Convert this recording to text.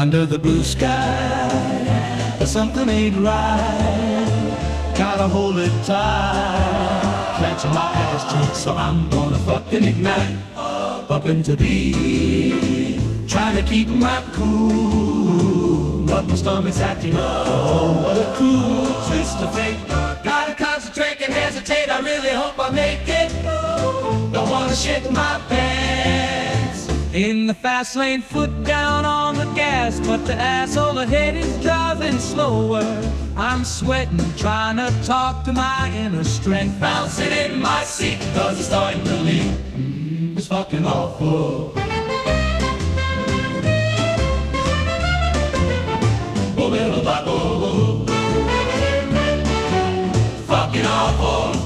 under the blue sky. But something ain't right, gotta hold it tight. Clenching my ass cheeks, so I'm gonna fucking ignite up into thee. Trying to keep my cool, but my stomach's acting up. Oh, what a cruel twist of fate. Gotta concentrate and hesitate, I really hope I make it. Don't wanna shit my pants. In the fast lane, foot down on the gas, but the asshole ahead is driving slower. I'm sweating, trying to talk to my inner strength, bouncing in my seat, cause it's starting to leak. It's fucking awful. Oh, little black, oh, fucking awful.